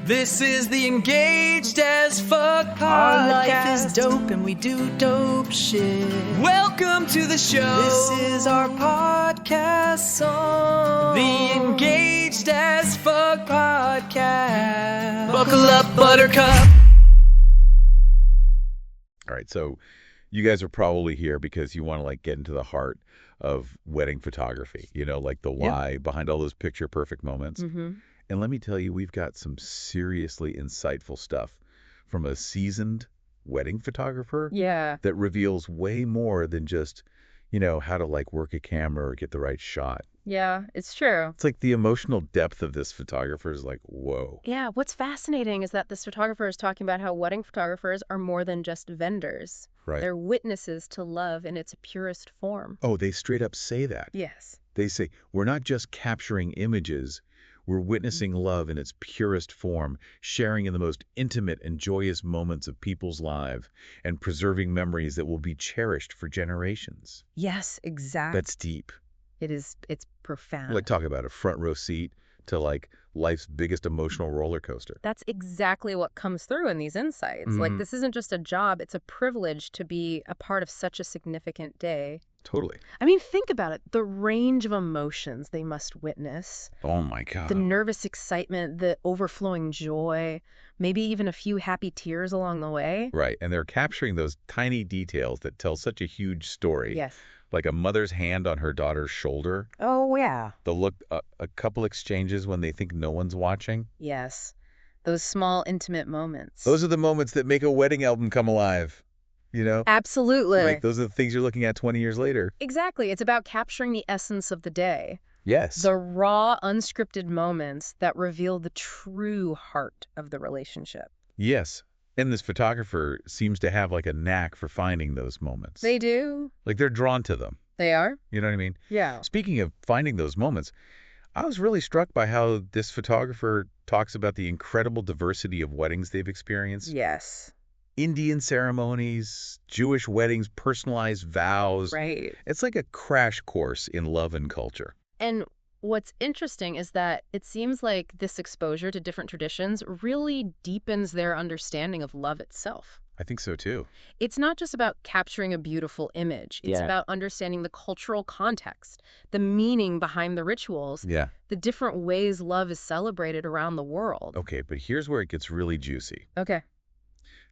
This is the Engaged as Fuck podcast. Our life is dope and we do dope shit. Welcome to the show. This is our podcast song. The Engaged as Fuck podcast. Buckle up, Buttercup. All right, so you guys are probably here because you want to get into the heart of wedding photography, like the why behind all those picture perfect moments. Mm-hmm. And let me tell you, we've got some seriously insightful stuff from a seasoned wedding photographer Yeah. that reveals way more than just, how to work a camera or get the right shot. Yeah, it's true. It's like the emotional depth of this photographer is whoa. Yeah, what's fascinating is that this photographer is talking about how wedding photographers are more than just vendors. Right. They're witnesses to love in its purest form. Oh, they straight up say that. Yes. They say, we're not just capturing images, we're witnessing love in its purest form, sharing in the most intimate and joyous moments of people's lives, and preserving memories that will be cherished for generations. Yes, exactly. That's deep. It's profound. Talk about a front row seat to life's biggest emotional roller coaster. That's exactly what comes through in these insights. Mhm. This isn't just a job, it's a privilege to be a part of such a significant day. Totally. I mean, think about it. The range of emotions they must witness. Oh my God. The nervous excitement, the overflowing joy, maybe even a few happy tears along the way. Right. And they're capturing those tiny details that tell such a huge story. Yes. Like a mother's hand on her daughter's shoulder. Oh, yeah. The look, a couple exchanges when they think no one's watching. Yes. Those small, intimate moments. Those are the moments that make a wedding album come alive. Absolutely. Those are the things you're looking at 20 years later. Exactly. It's about capturing the essence of the day. Yes. The raw, unscripted moments that reveal the true heart of the relationship. Yes. And this photographer seems to have a knack for finding those moments. They do. They're drawn to them. They are? You know what I mean? Yeah. Speaking of finding those moments, I was really struck by how this photographer talks about the incredible diversity of weddings they've experienced. Yes. Indian ceremonies, Jewish weddings, personalized vows. Right. It's like a crash course in love and culture. And what's interesting is that it seems like this exposure to different traditions really deepens their understanding of love itself. I think so too. It's not just about capturing a beautiful image. It's about understanding the cultural context, the meaning behind the rituals, Yeah. the different ways love is celebrated around the world. Okay, but here's where it gets really juicy. Okay.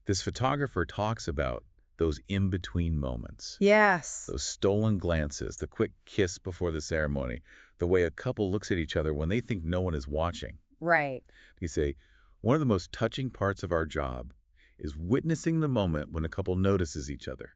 This photographer talks about those in-between moments. Yes. Those stolen glances, the quick kiss before the ceremony, the way a couple looks at each other when they think no one is watching. Right. You say, one of the most touching parts of our job is witnessing the moment when a couple notices each other.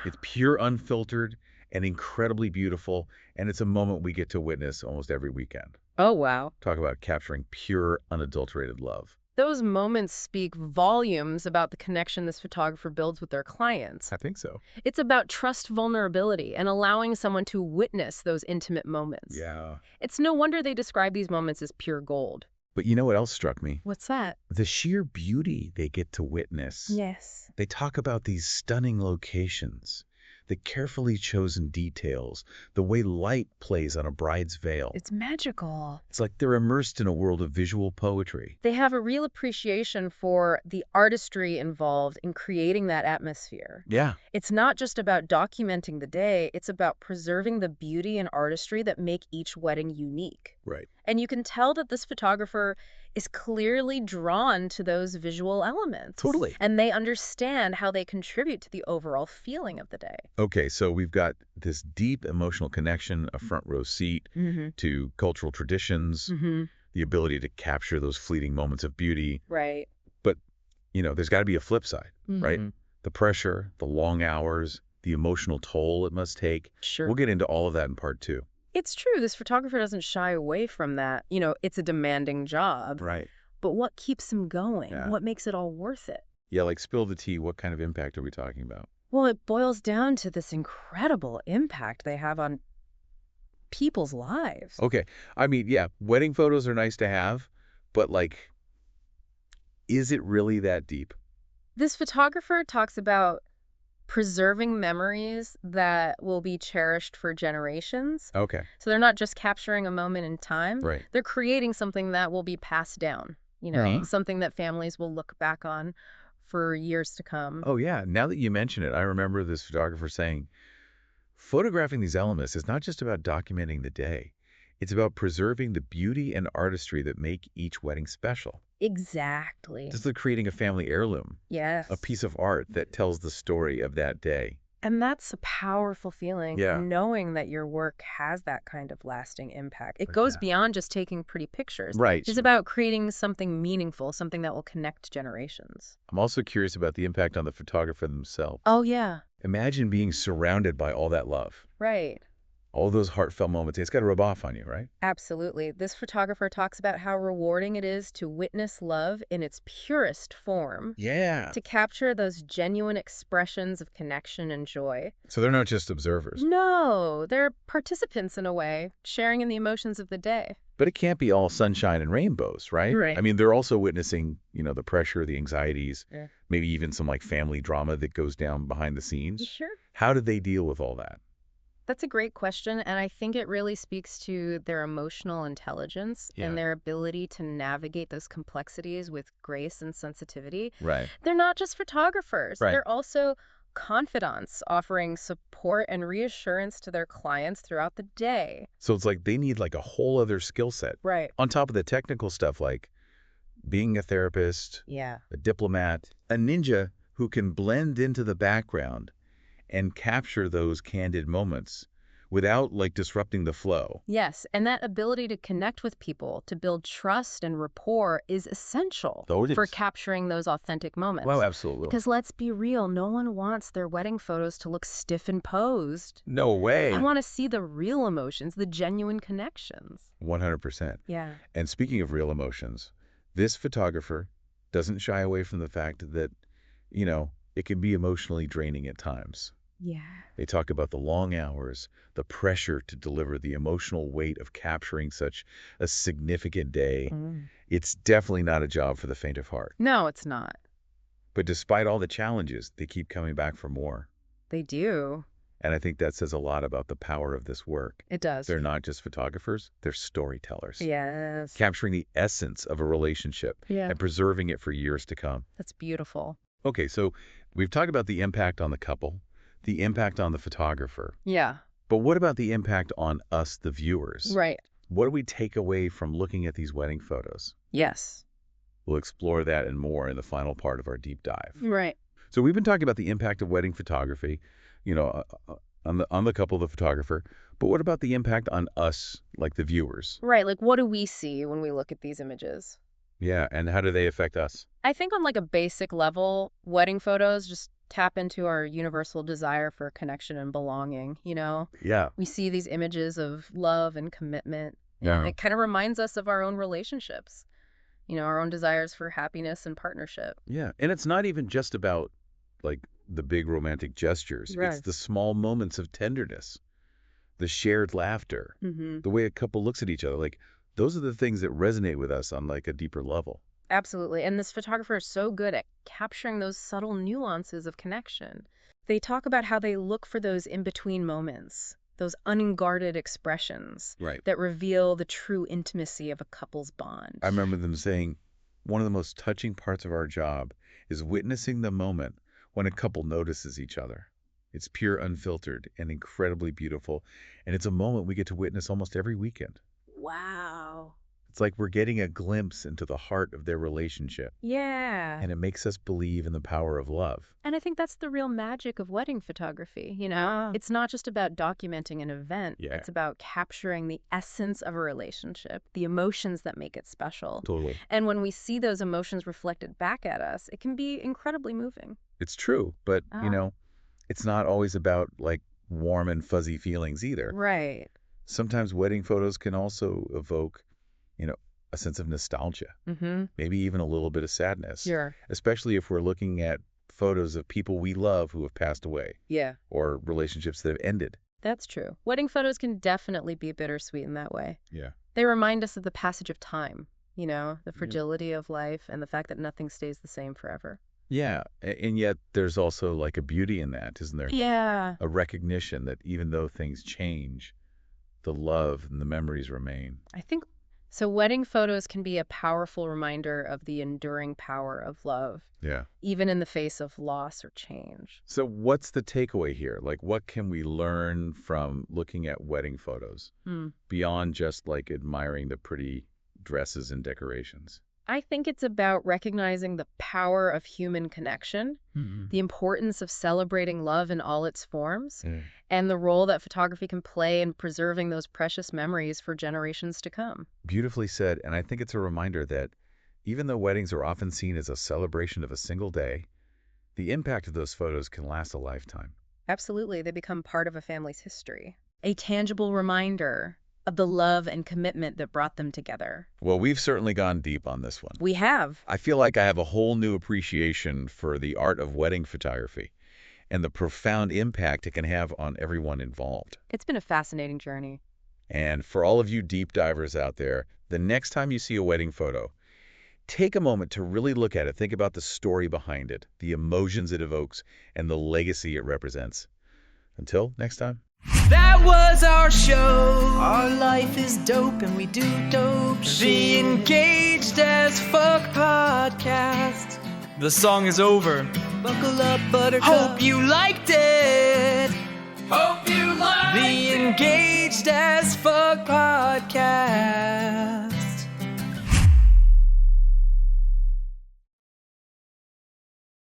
It's pure, unfiltered, and incredibly beautiful, and it's a moment we get to witness almost every weekend. Oh, wow. Talk about capturing pure, unadulterated love. Those moments speak volumes about the connection this photographer builds with their clients. I think so. It's about trust, vulnerability, and allowing someone to witness those intimate moments. Yeah. It's no wonder they describe these moments as pure gold. But you know what else struck me? What's that? The sheer beauty they get to witness. Yes. They talk about these stunning locations, the carefully chosen details, the way light plays on a bride's veil. It's magical. It's like they're immersed in a world of visual poetry. They have a real appreciation for the artistry involved in creating that atmosphere. Yeah. It's not just about documenting the day, it's about preserving the beauty and artistry that make each wedding unique. Right. And you can tell that this photographer is clearly drawn to those visual elements. Totally. And they understand how they contribute to the overall feeling of the day. Okay, so we've got this deep emotional connection, a front row seat Mm-hmm. to cultural traditions, Mm-hmm. the ability to capture those fleeting moments of beauty. Right. But, there's got to be a flip side, right? Mhm. The pressure, the long hours, the emotional toll it must take. Sure. We'll get into all of that in part 2. It's true. This photographer doesn't shy away from that. It's a demanding job. Right. But what keeps him going? Yeah. What makes it all worth it? Yeah, spill the tea. What kind of impact are we talking about? Well, it boils down to this incredible impact they have on people's lives. Okay. I mean, yeah, wedding photos are nice to have, but is it really that deep? This photographer talks about preserving memories that will be cherished for generations. Okay. So they're not just capturing a moment in time. Right. They're creating something that will be passed down. Right. something that families will look back on for years to come. Oh, yeah. Now that you mention it, I remember this photographer saying, photographing these elements is not just about documenting the day. It's about preserving the beauty and artistry that make each wedding special. Exactly. It's like creating a family heirloom, Yes. a piece of art that tells the story of that day. And that's a powerful feeling, Yeah. knowing that your work has that kind of lasting impact. It Oh, goes yeah. beyond just taking pretty pictures. Right. It's about creating something meaningful, something that will connect generations. I'm also curious about the impact on the photographer themselves. Oh, yeah. Imagine being surrounded by all that love, Right. all those heartfelt moments. It's got to rub off on you, right? Absolutely. This photographer talks about how rewarding it is to witness love in its purest form, Yeah. to capture those genuine expressions of connection and joy. So they're not just observers. No, they're participants in a way, sharing in the emotions of the day. But it can't be all sunshine and rainbows, right? Right. I mean, they're also witnessing, the pressure, the anxieties, Yeah. maybe even some like family drama that goes down behind the scenes. Sure. How did they deal with all that? That's a great question, and I think it really speaks to their emotional intelligence Yeah. and their ability to navigate those complexities with grace and sensitivity. Right. They're not just photographers. Right. They're also confidants offering support and reassurance to their clients throughout the day. So it's like they need like a whole other skill set Right. on top of the technical stuff like being a therapist, Yeah. a diplomat, a ninja who can blend into the background and capture those candid moments without like disrupting the flow. Yes, and that ability to connect with people, to build trust and rapport is essential Oh, it for is. capturing those authentic moments. Wow, absolutely. Because let's be real, no one wants their wedding photos to look stiff and posed. No way. I want to see the real emotions, the genuine connections. 100%. Yeah. And speaking of real emotions, this photographer doesn't shy away from the fact that, it can be emotionally draining at times. Yeah. They talk about the long hours, the pressure to deliver the emotional weight of capturing such a significant day. It's definitely not a job for the faint of heart. No, it's not. But despite all the challenges, they keep coming back for more. They do. And I think that says a lot about the power of this work. It does. They're not just photographers, they're storytellers. Yes. Capturing the essence of a relationship Yeah. and preserving it for years to come. That's beautiful. Okay, so we've talked about the impact on the couple, the impact on the photographer. Yeah. But what about the impact on us, the viewers? Right. What do we take away from looking at these wedding photos? Yes. We'll explore that and more in the final part of our deep dive. Right. So we've been talking about the impact of wedding photography, on the couple, the photographer. But what about the impact on us, like the viewers? Right. Like, what do we see when we look at these images? Yeah, and how do they affect us? I think on like a basic level, wedding photos just tap into our universal desire for connection and belonging, Yeah. We see these images of love and commitment. Yeah. It kind of reminds us of our own relationships, our own desires for happiness and partnership. Yeah. And it's not even just about like the big romantic gestures. It's Right. the small moments of tenderness, the shared laughter, Mm-hmm. the way a couple looks at each other. Like those are the things that resonate with us on like a deeper level. Absolutely. And this photographer is so good at capturing those subtle nuances of connection. They talk about how they look for those in-between moments, those unguarded expressions Right. that reveal the true intimacy of a couple's bond. I remember them saying one of the most touching parts of our job is witnessing the moment when a couple notices each other. It's pure, unfiltered, and incredibly beautiful. And it's a moment we get to witness almost every weekend. Wow. It's like we're getting a glimpse into the heart of their relationship. Yeah. And it makes us believe in the power of love. And I think that's the real magic of wedding photography, It's not just about documenting an event. Yeah. It's about capturing the essence of a relationship, the emotions that make it special. Totally. And when we see those emotions reflected back at us, it can be incredibly moving. It's true, but, Ah. it's not always about like warm and fuzzy feelings either. Right. Sometimes wedding photos can also evoke, a sense of nostalgia, Mm-hmm. maybe even a little bit of sadness, Sure. especially if we're looking at photos of people we love who have passed away Yeah. or relationships that have ended. That's true. Wedding photos can definitely be bittersweet in that way. Yeah. They remind us of the passage of time, the fragility of life and the fact that nothing stays the same forever. Yeah. And yet there's also like a beauty in that, isn't there? Yeah. A recognition that even though things change, the love and the memories remain. I think So wedding photos can be a powerful reminder of the enduring power of love, Yeah. even in the face of loss or change. So what's the takeaway here? Like, what can we learn from looking at wedding photos beyond just like admiring the pretty dresses and decorations? I think it's about recognizing the power of human connection, the importance of celebrating love in all its forms, and the role that photography can play in preserving those precious memories for generations to come. Beautifully said. And I think it's a reminder that even though weddings are often seen as a celebration of a single day, the impact of those photos can last a lifetime. Absolutely, they become part of a family's history. A tangible reminder of the love and commitment that brought them together. Well, we've certainly gone deep on this one. We have. I feel like I have a whole new appreciation for the art of wedding photography and the profound impact it can have on everyone involved. It's been a fascinating journey. And for all of you deep divers out there, the next time you see a wedding photo, take a moment to really look at it. Think about the story behind it, the emotions it evokes, and the legacy it represents. Until next time. That was our show. Our life is dope and we do dope The shit. Engaged as Fuck podcast. The song is over. Buckle up, buttercup. Hope you liked it. Hope you liked The Engaged as Fuck podcast.